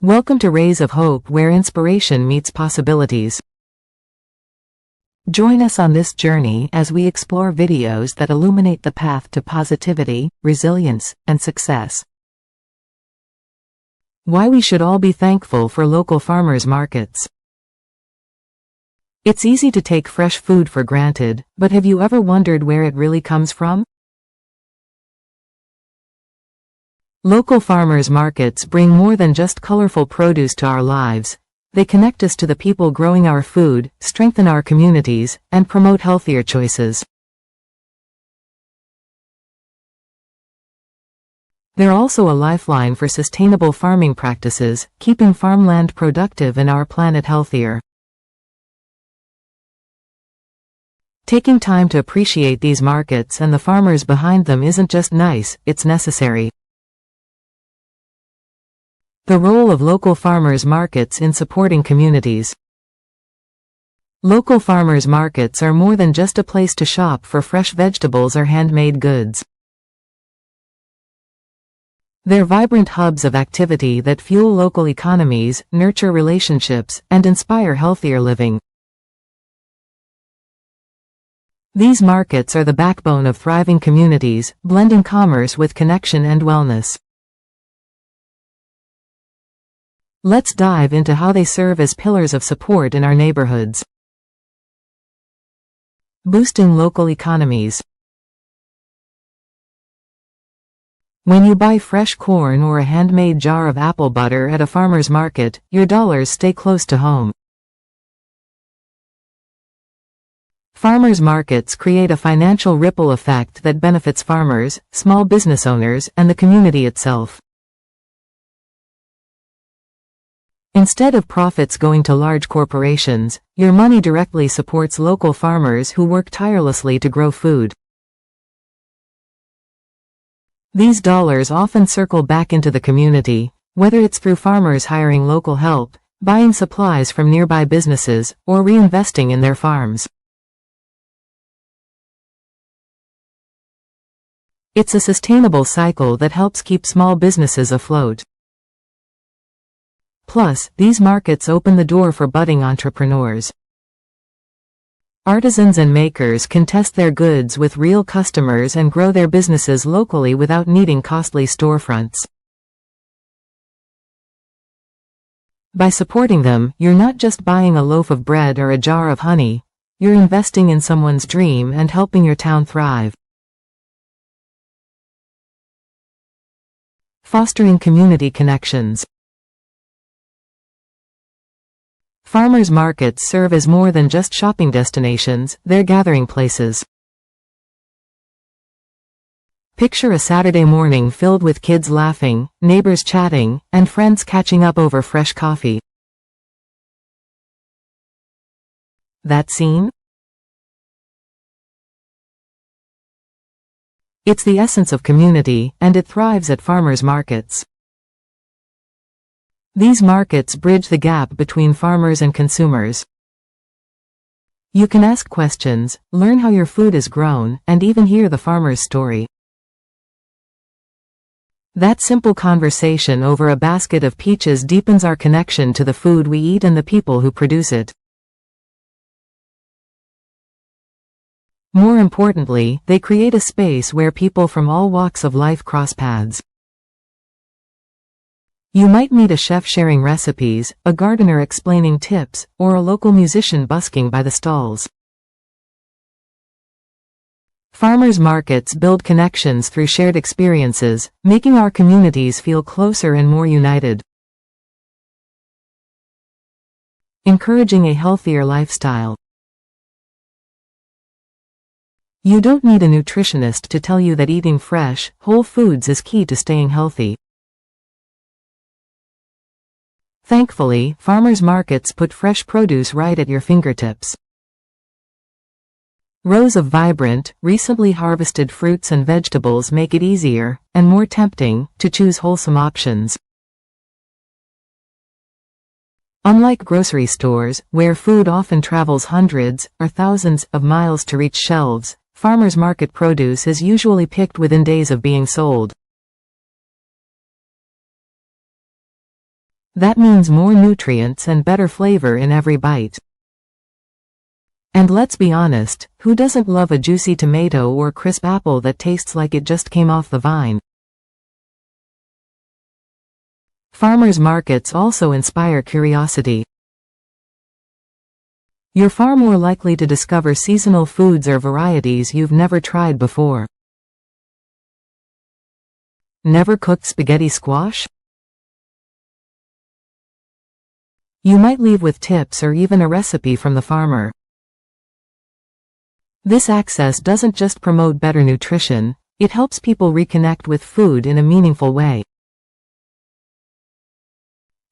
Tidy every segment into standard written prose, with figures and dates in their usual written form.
Welcome to Rays of Hope, where inspiration meets possibilities. Join us on this journey as we explore videos that illuminate the path to positivity, resilience, and success. Why we should all be thankful for local farmers markets. It's easy to take fresh food for granted, but have you ever wondered where it really comes from? Local farmers markets bring more than just colorful produce to our lives. They connect us to the people growing our food, strengthen our communities, and promote healthier choices. They're also a lifeline for sustainable farming practices, keeping farmland productive and our planet healthier. Taking time to appreciate these markets and the farmers behind them isn't just nice, it's necessary. The role of local farmers markets in supporting communities. Local farmers markets are more than just a place to shop for fresh vegetables or handmade goods. They're vibrant hubs of activity that fuel local economies, nurture relationships, and inspire healthier living. These markets are the backbone of thriving communities, blending commerce with connection and wellness. Let's dive into how they serve as pillars of support in our neighborhoods. Boosting local economies. When you buy fresh corn or a handmade jar of apple butter at a farmer's market, your dollars stay close to home. Farmers markets create a financial ripple effect that benefits farmers, small business owners, and the community itself. Instead of profits going to large corporations, your money directly supports local farmers who work tirelessly to grow food. These dollars often circle back into the community, whether it's through farmers hiring local help, buying supplies from nearby businesses, or reinvesting in their farms. It's a sustainable cycle that helps keep small businesses afloat. Plus, these markets open the door for budding entrepreneurs. Artisans and makers can test their goods with real customers and grow their businesses locally without needing costly storefronts. By supporting them, you're not just buying a loaf of bread or a jar of honey, you're investing in someone's dream and helping your town thrive. Fostering community connections. Farmers markets serve as more than just shopping destinations, they're gathering places. Picture a Saturday morning filled with kids laughing, neighbors chatting, and friends catching up over fresh coffee. That scene? It's the essence of community, and it thrives at farmers markets. These markets bridge the gap between farmers and consumers. You can ask questions, learn how your food is grown, and even hear the farmer's story. That simple conversation over a basket of peaches deepens our connection to the food we eat and the people who produce it. More importantly, they create a space where people from all walks of life cross paths. You might meet a chef sharing recipes, a gardener explaining tips, or a local musician busking by the stalls. Farmers markets build connections through shared experiences, making our communities feel closer and more united. Encouraging a healthier lifestyle. You don't need a nutritionist to tell you that eating fresh, whole foods is key to staying healthy. Thankfully, farmers markets put fresh produce right at your fingertips. Rows of vibrant, recently harvested fruits and vegetables make it easier, and more tempting, to choose wholesome options. Unlike grocery stores, where food often travels hundreds or thousands of miles to reach shelves, farmers market produce is usually picked within days of being sold. That means more nutrients and better flavor in every bite. And let's be honest, who doesn't love a juicy tomato or crisp apple that tastes like it just came off the vine? Farmers markets also inspire curiosity. You're far more likely to discover seasonal foods or varieties you've never tried before. Never cooked spaghetti squash? You might leave with tips or even a recipe from the farmer. This access doesn't just promote better nutrition, it helps people reconnect with food in a meaningful way.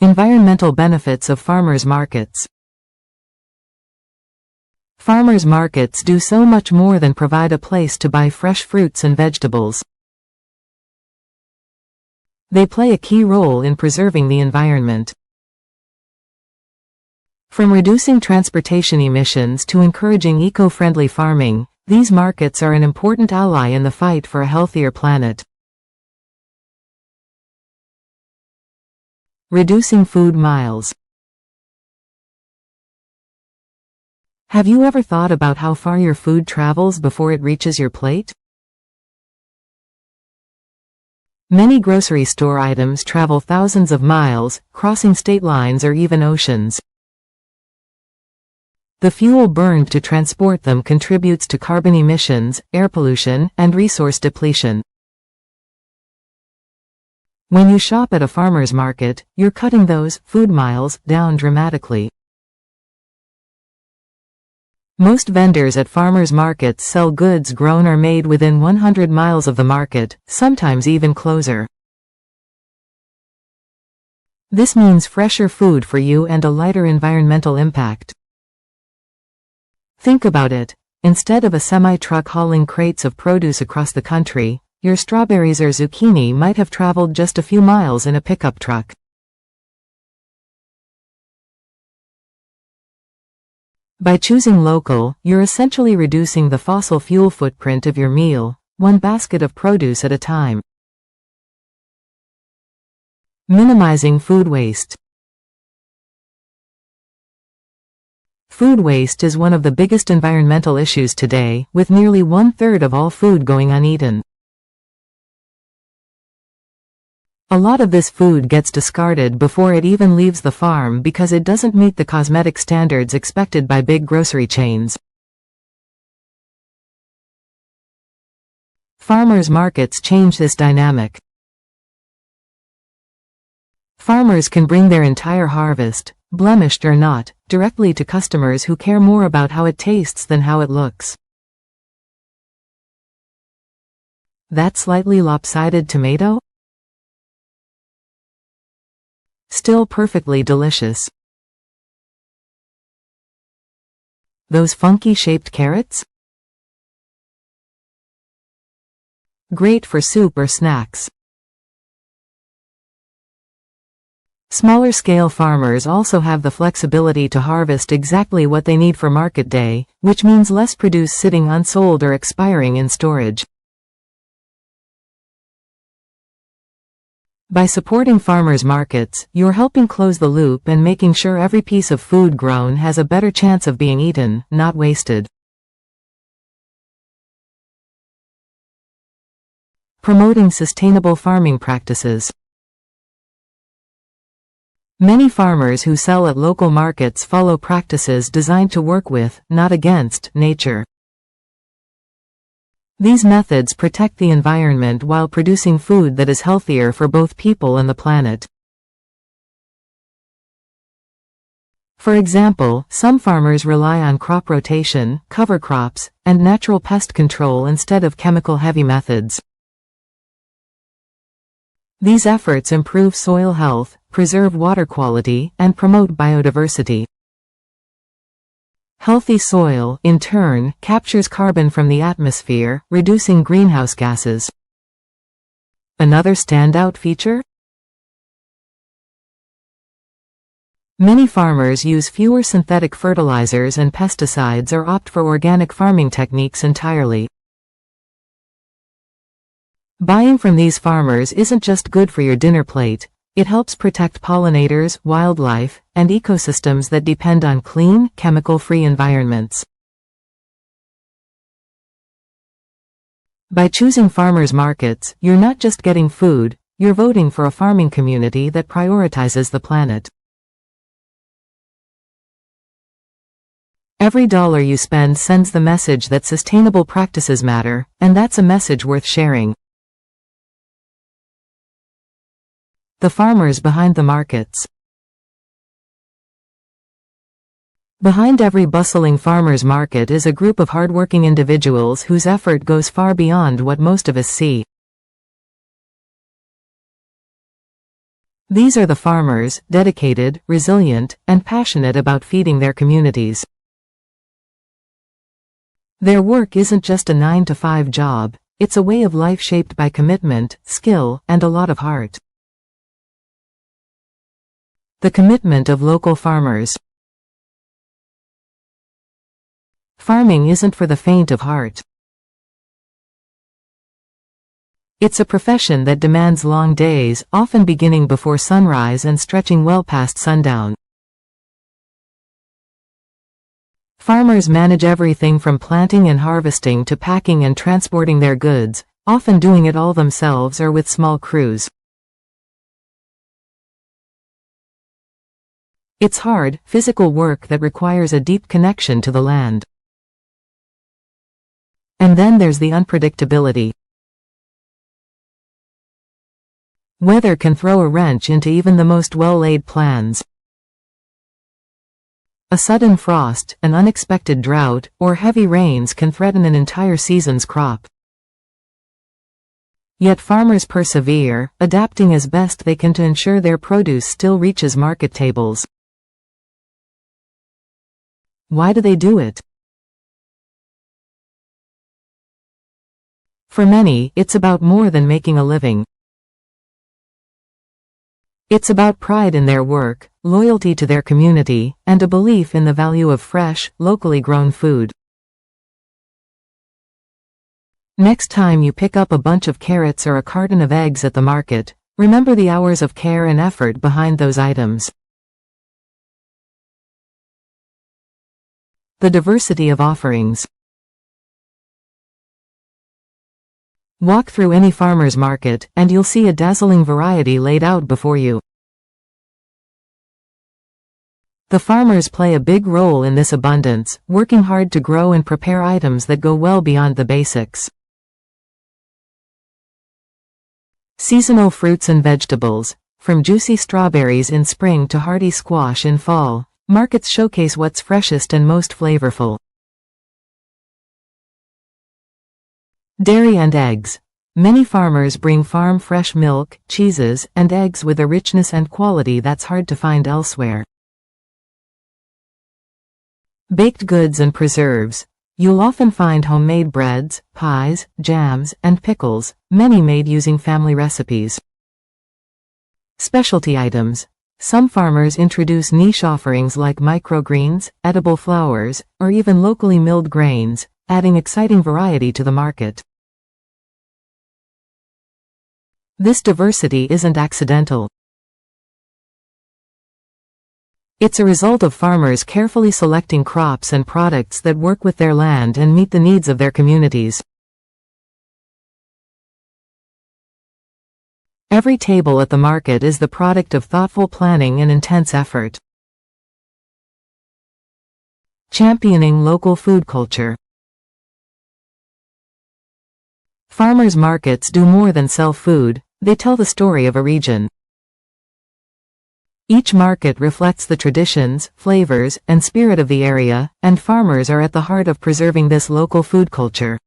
Environmental benefits of farmers markets. Farmers markets do so much more than provide a place to buy fresh fruits and vegetables. They play a key role in preserving the environment. From reducing transportation emissions to encouraging eco-friendly farming, these markets are an important ally in the fight for a healthier planet. Reducing food miles. Have you ever thought about how far your food travels before it reaches your plate? Many grocery store items travel thousands of miles, crossing state lines or even oceans. The fuel burned to transport them contributes to carbon emissions, air pollution, and resource depletion. When you shop at a farmer's market, you're cutting those food miles down dramatically. Most vendors at farmers markets sell goods grown or made within 100 miles of the market, sometimes even closer. This means fresher food for you and a lighter environmental impact. Think about it. Instead of a semi-truck hauling crates of produce across the country, your strawberries or zucchini might have traveled just a few miles in a pickup truck. By choosing local, you're essentially reducing the fossil fuel footprint of your meal, one basket of produce at a time. Minimizing food waste. Food waste is one of the biggest environmental issues today, with nearly 1/3 of all food going uneaten. A lot of this food gets discarded before it even leaves the farm because it doesn't meet the cosmetic standards expected by big grocery chains. Farmers markets change this dynamic. Farmers can bring their entire harvest, blemished or not, directly to customers who care more about how it tastes than how it looks. That slightly lopsided tomato? Still perfectly delicious. Those funky shaped carrots? Great for soup or snacks. Smaller scale farmers also have the flexibility to harvest exactly what they need for market day, which means less produce sitting unsold or expiring in storage. By supporting farmers markets, you're helping close the loop and making sure every piece of food grown has a better chance of being eaten, not wasted. Promoting sustainable farming practices. Many farmers who sell at local markets follow practices designed to work with, not against, nature. These methods protect the environment while producing food that is healthier for both people and the planet. For example, some farmers rely on crop rotation, cover crops, and natural pest control instead of chemical-heavy methods. These efforts improve soil health, preserve water quality, and promote biodiversity. Healthy soil, in turn, captures carbon from the atmosphere, reducing greenhouse gases. Another standout feature? Many farmers use fewer synthetic fertilizers and pesticides or opt for organic farming techniques entirely. Buying from these farmers isn't just good for your dinner plate, It helps protect pollinators, wildlife, and ecosystems that depend on clean, chemical-free environments. By choosing farmers markets, you're not just getting food, you're voting for a farming community that prioritizes the planet. Every dollar you spend sends the message that sustainable practices matter, and that's a message worth sharing. The farmers behind the markets. Behind every bustling farmers market is a group of hardworking individuals whose effort goes far beyond what most of us see. These are the farmers, dedicated, resilient, and passionate about feeding their communities. Their work isn't just a 9-to-5 job, it's a way of life shaped by commitment, skill, and a lot of heart. The commitment of local farmers. Farming isn't for the faint of heart. It's a profession that demands long days, often beginning before sunrise and stretching well past sundown. Farmers manage everything from planting and harvesting to packing and transporting their goods, often doing it all themselves or with small crews. It's hard, physical work that requires a deep connection to the land. And then there's the unpredictability. Weather can throw a wrench into even the most well-laid plans. A sudden frost, an unexpected drought, or heavy rains can threaten an entire season's crop. Yet farmers persevere, adapting as best they can to ensure their produce still reaches market tables. Why do they do it? For many, it's about more than making a living. It's about pride in their work, loyalty to their community, and a belief in the value of fresh, locally grown food. Next time you pick up a bunch of carrots or a carton of eggs at the market, remember the hours of care and effort behind those items. The diversity of offerings. Walk through any farmer's market, and you'll see a dazzling variety laid out before you. The farmers play a big role in this abundance, working hard to grow and prepare items that go well beyond the basics. Seasonal fruits and vegetables. From juicy strawberries in spring to hearty squash in fall, markets showcase what's freshest and most flavorful. Dairy and eggs. Many farmers bring farm-fresh milk, cheeses, and eggs with a richness and quality that's hard to find elsewhere. Baked goods and preserves. You'll often find homemade breads, pies, jams, and pickles, many made using family recipes. Specialty items. Some farmers introduce niche offerings like microgreens, edible flowers, or even locally milled grains, adding exciting variety to the market. This diversity isn't accidental. It's a result of farmers carefully selecting crops and products that work with their land and meet the needs of their communities. Every table at the market is the product of thoughtful planning and intense effort. Championing local food culture. Farmers' markets do more than sell food, they tell the story of a region. Each market reflects the traditions, flavors, and spirit of the area, and farmers are at the heart of preserving this local food culture.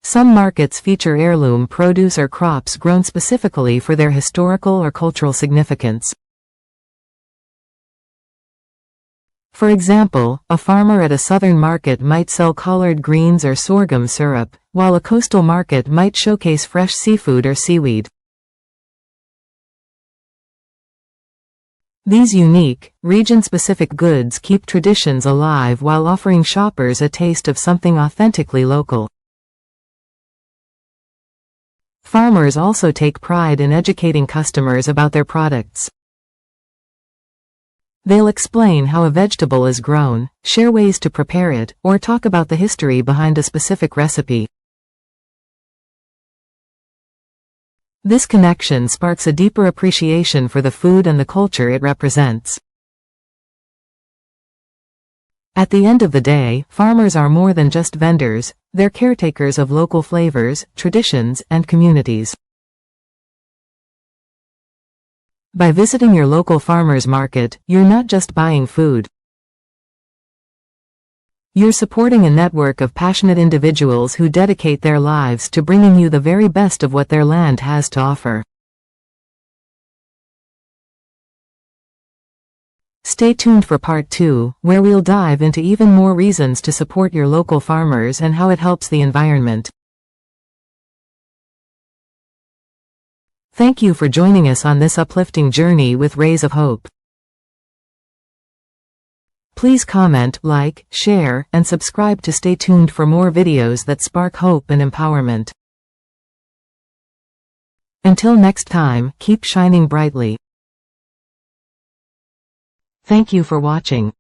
Some markets feature heirloom produce or crops grown specifically for their historical or cultural significance. For example, a farmer at a southern market might sell collard greens or sorghum syrup, while a coastal market might showcase fresh seafood or seaweed. These unique, region-specific goods keep traditions alive while offering shoppers a taste of something authentically local. Farmers also take pride in educating customers about their products. They'll explain how a vegetable is grown, share ways to prepare it, or talk about the history behind a specific recipe. This connection sparks a deeper appreciation for the food and the culture it represents. At the end of the day, farmers are more than just vendors, they're caretakers of local flavors, traditions, and communities. By visiting your local farmers market, you're not just buying food. You're supporting a network of passionate individuals who dedicate their lives to bringing you the very best of what their land has to offer. Stay tuned for part 2, where we'll dive into even more reasons to support your local farmers and how it helps the environment. Thank you for joining us on this uplifting journey with Rays of Hope. Please comment, like, share, and subscribe to stay tuned for more videos that spark hope and empowerment. Until next time, keep shining brightly. Thank you for watching.